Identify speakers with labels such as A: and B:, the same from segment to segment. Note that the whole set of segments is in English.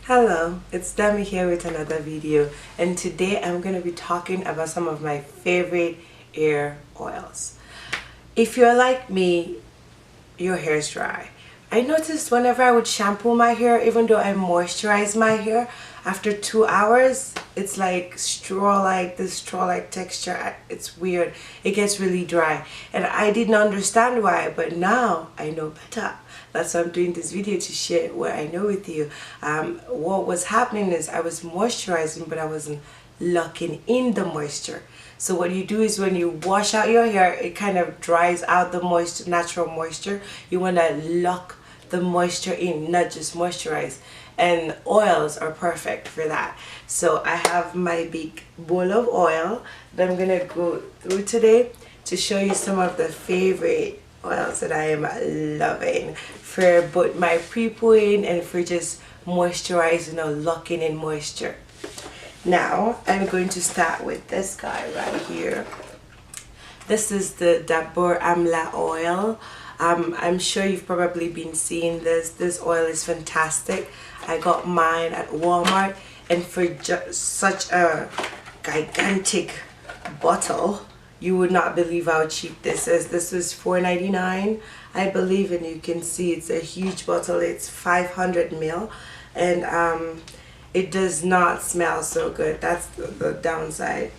A: Hello, it's Dammie here with another video, and today I'm going to be talking about some of my favorite hair oils. If you're like me, your hair's dry. I noticed whenever I would shampoo my hair, even though I moisturize my hair, after 2 hours it's like straw-like, this straw-like texture. It's weird. It gets really dry, and I didn't understand why, but now I know better. That's why I'm doing this video, to share what I know with you. What was happening is I was moisturizing, but I wasn't locking in the moisture. So what you do is when you wash out your hair, it kind of dries out the moisture, natural moisture. You want to lock the moisture in, not just moisturize. And oils are perfect for that. So I have my big bowl of oil that I'm gonna go through today to show you some of the favorite oils that I am loving for both my pre-pooing and for just moisturizing or locking in moisture. Now I'm going to start with this guy right here. This is the Dabur Amla oil. I'm sure you've probably been seeing this. This oil is fantastic. I got mine at Walmart, and for just such a gigantic bottle, you would not believe how cheap this is. This is $4.99, I believe, and you can see it's a huge bottle. It's 500 ml, and it does not smell so good. That's the downside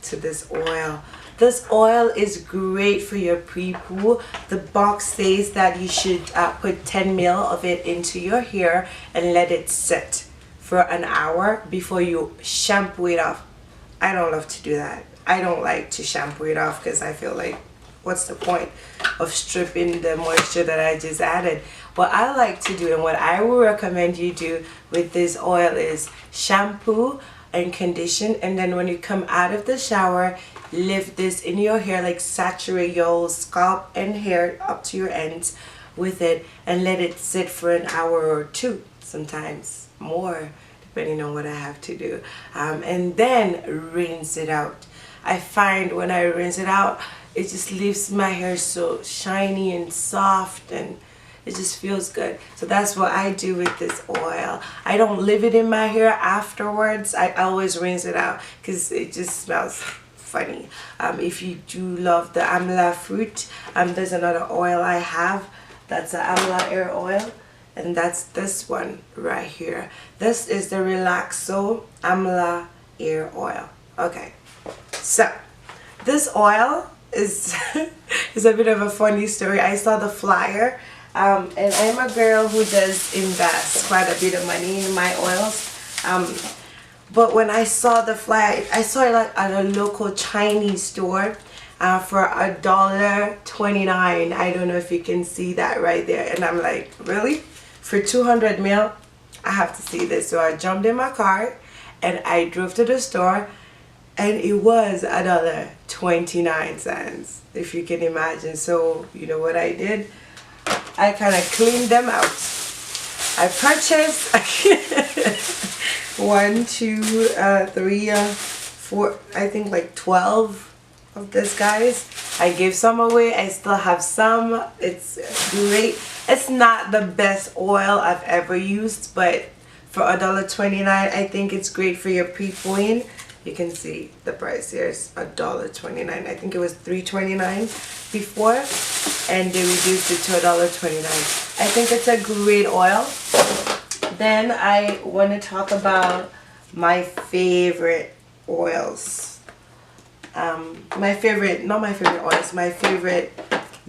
A: to this oil. This oil is great for your pre-poo. The box says that you should put 10 ml of it into your hair and let it sit for an hour before you shampoo it off. I don't love to do that. I don't like to shampoo it off because I feel like, what's the point of stripping the moisture that I just added? What I like to do, and what I will recommend you do with this oil, is shampoo and condition, and then when you come out of the shower, lift this in your hair, like saturate your scalp and hair up to your ends with it, and let it sit for an hour or two, sometimes more, depending on what I have to do, and then rinse it out. I find when I rinse it out, it just leaves my hair so shiny and soft, and it just feels good. So that's what I do with this oil. I don't leave it in my hair afterwards. I always rinse it out because it just smells funny. If you do love the amla fruit, there's another oil I have that's an amla hair oil, and that's this one right here. This is the Relaxo Amla hair oil. Okay, so this oil is is a bit of a funny story. I saw the flyer, and I'm a girl who does invest quite a bit of money in my oils, but when I saw the flyer, I saw it like at a local Chinese store for $1.29. I don't know if you can see that right there, and I'm like, really? For 200 ml? I have to see this. So I jumped in my car and I drove to the store, and it was $1.29, if you can imagine. So you know what I did? I kind of cleaned them out. I purchased 1, 2, 3, 4, I think like 12 of these guys. I gave some away. I still have some. It's great. It's not the best oil I've ever used, but for $1.29, I think it's great for your pre-pooing. You can see the price here is $1.29. I think it was $3.29 before, and they reduced it to $1.29. I think it's a great oil. Then I want to talk about my favorite oils. My favorite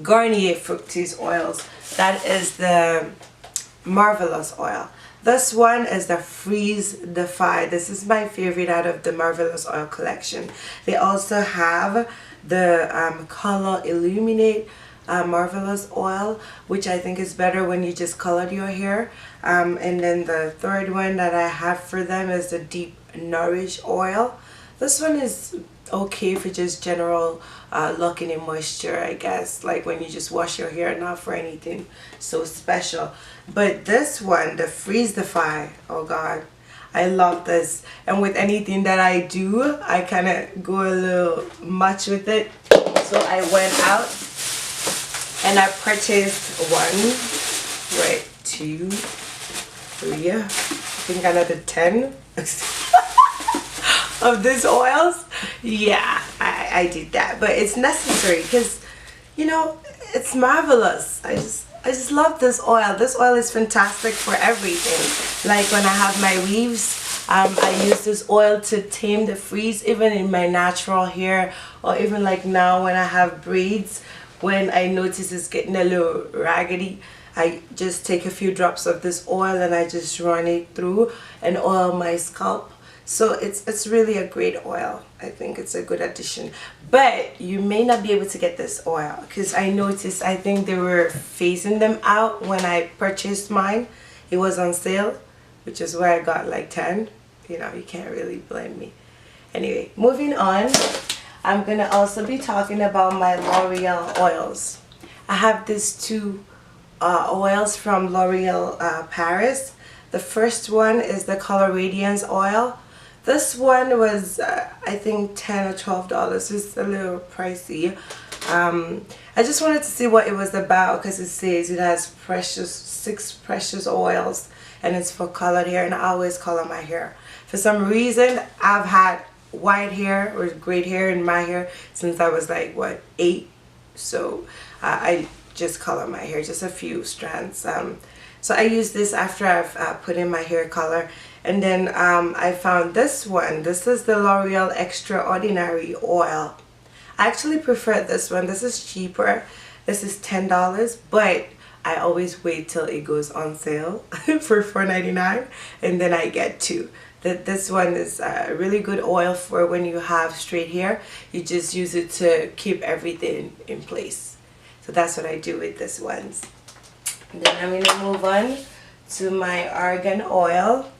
A: Garnier Fructis oils. That is the Marvelous oil. This one is the Freeze Defy. This is my favorite out of the Marvelous oil collection. They also have the Color Illuminate Marvelous oil, which I think is better when you just colored your hair. And then the third one that I have for them is the Deep Nourish oil. This one is okay for just general locking in moisture, I guess, like when you just wash your hair, not for anything so special. But this one, the Freeze Defy, oh god, I love this. And with anything that I do, I kind of go a little much with it. So I went out and I purchased 1, 2, 3, think another 10 of these oils. Yeah, I did that, but it's necessary because, you know, it's marvelous. I just love this oil. This oil is fantastic for everything. Like when I have my weaves, I use this oil to tame the frizz, even in my natural hair, or even like now when I have braids, when I notice it's getting a little raggedy, I just take a few drops of this oil and I just run it through and oil my scalp. So it's really a great oil. I think it's a good addition. But you may not be able to get this oil because I noticed, I think they were phasing them out when I purchased mine. It was on sale, which is why I got like 10. You know, you can't really blame me. Anyway, moving on, I'm going to also be talking about my L'Oreal oils. I have these two oils from L'Oreal Paris. The first one is the Color Radiance oil. This one was I think $10 or $12. It's a little pricey. I just wanted to see what it was about because it says it has 6 precious oils and it's for colored hair, and I always color my hair. For some reason, I've had white hair or gray hair in my hair since I was like, what, 8? So I just color my hair, just a few strands. So I use this after I've put in my hair color. And then I found this one. This is the L'Oreal Extraordinary Oil. I actually prefer this one. This is cheaper. This is $10, but I always wait till it goes on sale for $4.99, and then I get 2. This one is a really good oil for when you have straight hair. You just use it to keep everything in place. So that's what I do with this ones. And then I'm going to move on to my argan oil.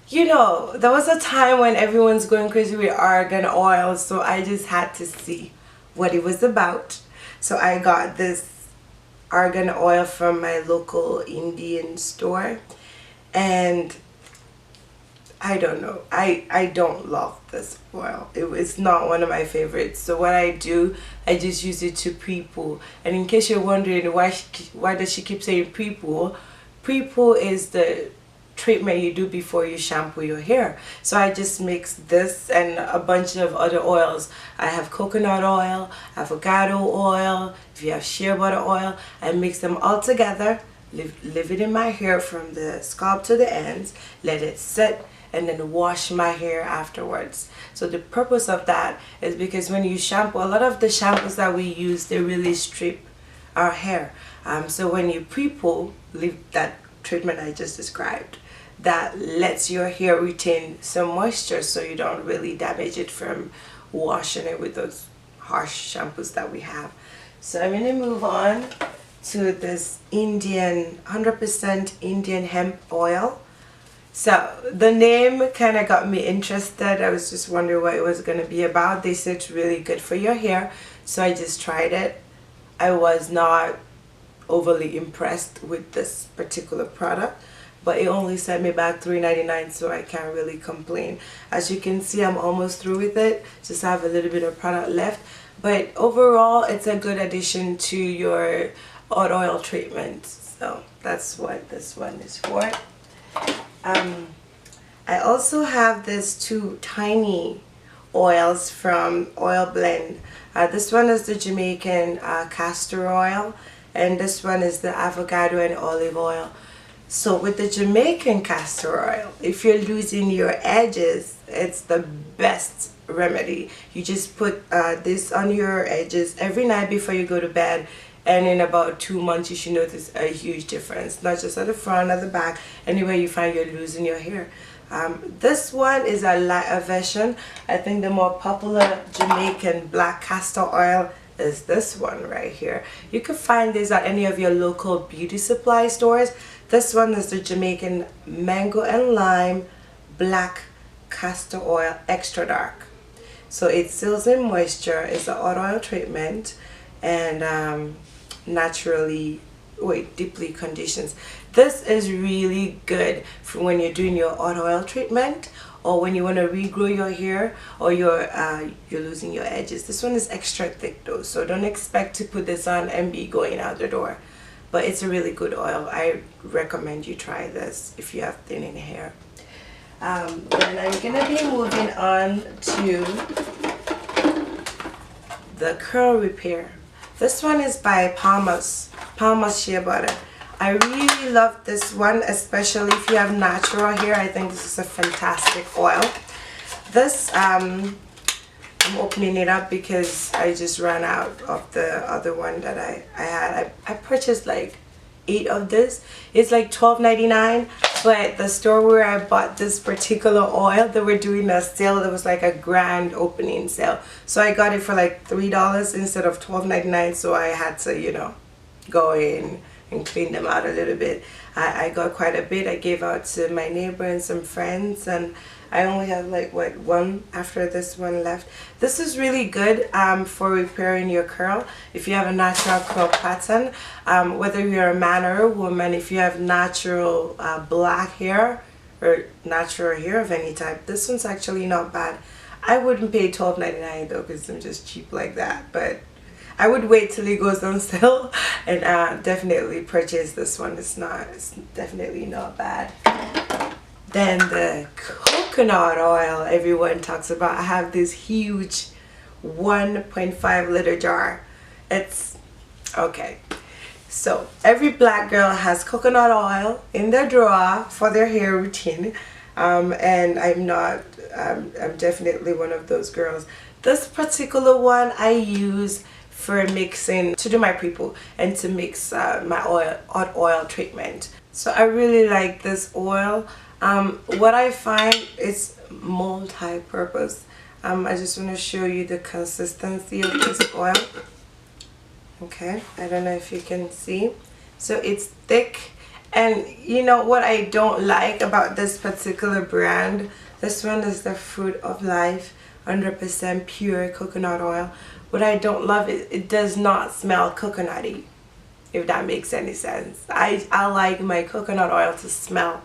A: You know, there was a time when everyone's going crazy with argan oil, so I just had to see what it was about. So I got this argan oil from my local Indian store, and I don't know, I don't love this oil. It's not one of my favorites. So what I do, I just use it to pre-poo. And in case you're wondering why does she keep saying pre-poo, pre-poo is the treatment you do before you shampoo your hair. So I just mix this and a bunch of other oils. I have coconut oil, avocado oil, if you have shea butter oil, I mix them all together, leave it in my hair from the scalp to the ends, let it set, and then wash my hair afterwards. So the purpose of that is because when you shampoo, a lot of the shampoos that we use, they really strip our hair. So when you pre-poo, leave that treatment I just described, that lets your hair retain some moisture so you don't really damage it from washing it with those harsh shampoos that we have. So I'm going to move on to this 100% Indian hemp oil. So the name kind of got me interested. I was just wondering what it was going to be about. They said it's really good for your hair, so I just tried it. I was not overly impressed with this particular product, but it only sent me back $3.99, so I can't really complain. As you can see, I'm almost through with it. Just have a little bit of product left, but overall it's a good addition to your oil treatment. So that's what this one is for. I also have these 2 tiny oils from Oil Blend. This one is the Jamaican castor oil, and this one is the avocado and olive oil. So with the Jamaican castor oil, if you're losing your edges, it's the best remedy. You just put this on your edges every night before you go to bed, and in about 2 months you should notice a huge difference, not just at the front, at the back, anywhere you find you're losing your hair. This one is a lighter version. I think the more popular Jamaican black castor oil is this one right here. You can find this at any of your local beauty supply stores. This one is the Jamaican mango and lime black castor oil extra dark. So it seals in moisture, it's an oil treatment, and naturally deeply conditions. This is really good for when you're doing your oil treatment, or when you want to regrow your hair, or you're losing your edges. This one is extra thick though, so don't expect to put this on and be going out the door. But it's a really good oil. I recommend you try this if you have thinning hair. Then I'm gonna be moving on to the curl repair. This one is by Palmer's Shea Butter. I really love this one, especially if you have natural hair. I think this is a fantastic oil. This I'm opening it up because I just ran out of the other one that I had. I purchased like 8 of this. It's like $12.99, but the store where I bought this particular oil, they were doing a sale. There was like a grand opening sale, so I got it for like $3 instead of $12.99. So I had to, you know, go in and clean them out a little bit. I got quite a bit. I gave out to my neighbor and some friends, and I only have like what, one after this one left. This is really good for repairing your curl. If you have a natural curl pattern, whether you're a man or a woman, if you have natural black hair or natural hair of any type, this one's actually not bad. I wouldn't pay $12.99 though, because I'm just cheap like that, but I would wait till it goes on sale and definitely purchase this one. It's definitely not bad. Then the coconut oil everyone talks about. I have this huge 1.5 liter jar. It's okay. So every black girl has coconut oil in their drawer for their hair routine, and I'm definitely one of those girls. This particular one I use for mixing, to do my pre-poo and to mix my hot oil treatment. So I really like this oil. What I find is multi-purpose. I just want to show you the consistency of this oil. Okay, I don't know if you can see. So it's thick, and you know what I don't like about this particular brand? This one is the Fruit of Life 100% pure coconut oil. What I don't love is it does not smell coconutty, if that makes any sense. I like my coconut oil to smell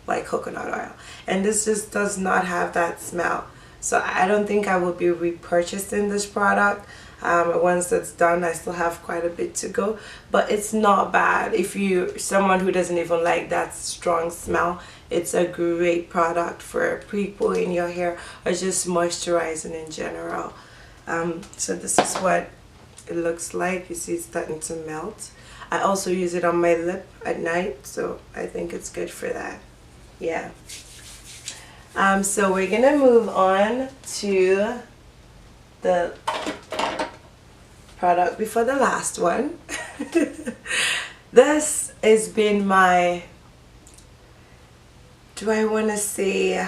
A: like coconut oil, and this just does not have that smell. So I don't think I will be repurchasing this product. Once it's done, I still have quite a bit to go, but it's not bad. If you're someone who doesn't even like that strong smell, it's a great product for pre-pooing your hair or just moisturizing in general. So this is what it looks like. You see it's starting to melt. I also use it on my lip at night, so I think it's good for that. Yeah. So we're gonna move on to the product before the last one. This has been my, do I want to say,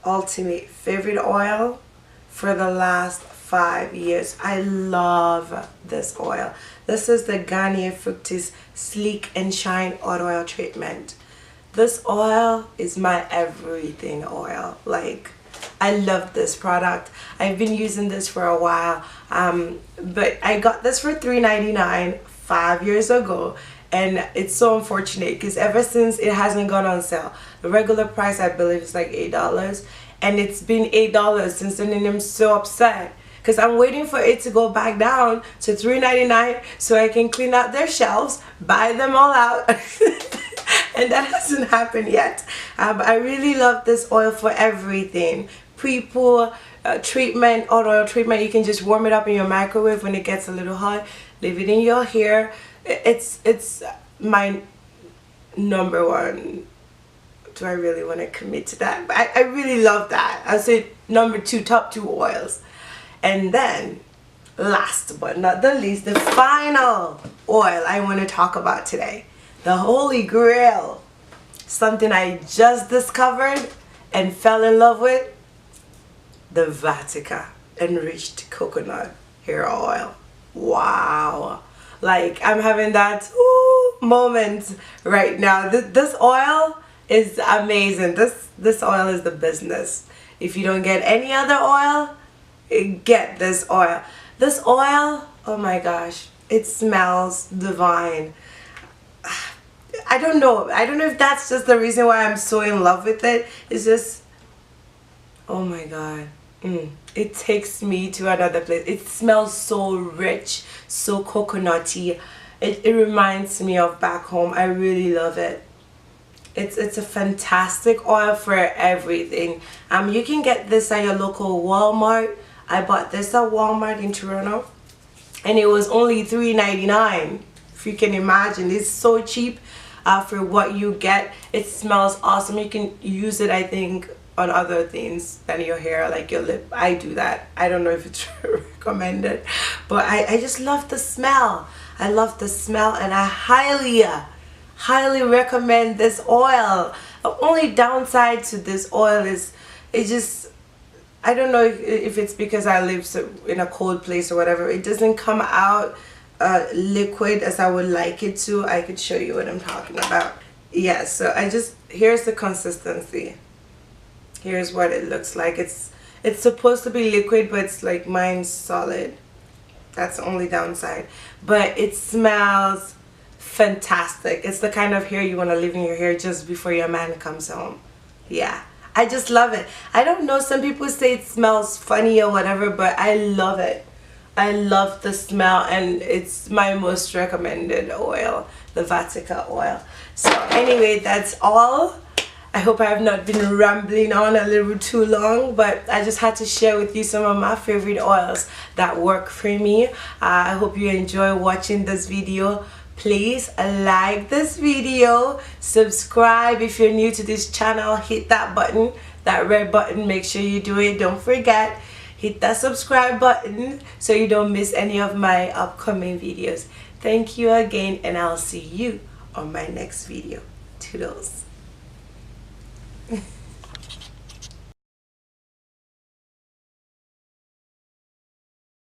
A: ultimate favorite oil for the last 5 years. I love this oil. This is the Garnier Fructis Sleek and Shine Hot Oil Treatment. This oil is my everything oil. Like, I love this product. I've been using this for a while, but I got this for $3.99 5 years ago, and it's so unfortunate because ever since it hasn't gone on sale. The regular price I believe is like $8, and it's been $8 since then, and I'm so upset because I'm waiting for it to go back down to $3.99 so I can clean out their shelves, buy them all out. And that hasn't happened yet. But I really love this oil for everything. Pre-poo treatment, hot oil treatment. You can just warm it up in your microwave when it gets a little hot. Leave it in your hair. It's my number one. Do I really want to commit to that? But I really love that. I say number 2, top 2 oils. And then last but not the least, the final oil I want to talk about today. The Holy Grail, something I just discovered and fell in love with, the Vatica Enriched Coconut Hair Oil. Wow. Like, I'm having that moment right now. This oil is amazing. This oil is the business. If you don't get any other oil, get this oil. This oil, oh my gosh, it smells divine. I don't know if that's just the reason why I'm so in love with it. It's just, oh my god, it takes me to another place. It smells so rich, so coconutty. It reminds me of back home. I really love it. It's a fantastic oil for everything. You can get this at your local Walmart. I bought this at Walmart in Toronto, and it was only $3.99. If you can imagine, it's so cheap for what you get. It smells awesome. You can use it, I think, on other things than your hair, like your lip. I do that. I don't know if it's recommended, but I just love the smell. I love the smell, and I highly recommend this oil. The only downside to this oil is it just, I don't know if it's because I live in a cold place or whatever, it doesn't come out liquid as I would like it to. I could show you what I'm talking about. Yeah, so here's the consistency. Here's what it looks like. It's supposed to be liquid, but it's like mine's solid. That's the only downside, but it smells fantastic. It's the kind of hair you want to leave in your hair just before your man comes home. Yeah, I just love it. I don't know, some people say it smells funny or whatever, but I love it. I love the smell, and it's my most recommended oil, the Vatica oil. So anyway, that's all. I hope I have not been rambling on a little too long, but I just had to share with you some of my favorite oils that work for me. I hope you enjoy watching this video. Please like this video, subscribe if you're new to this channel, hit that button, that red button, make sure you do it. Don't forget, hit that subscribe button so you don't miss any of my upcoming videos. Thank you again, and I'll see you on my next video. Toodles.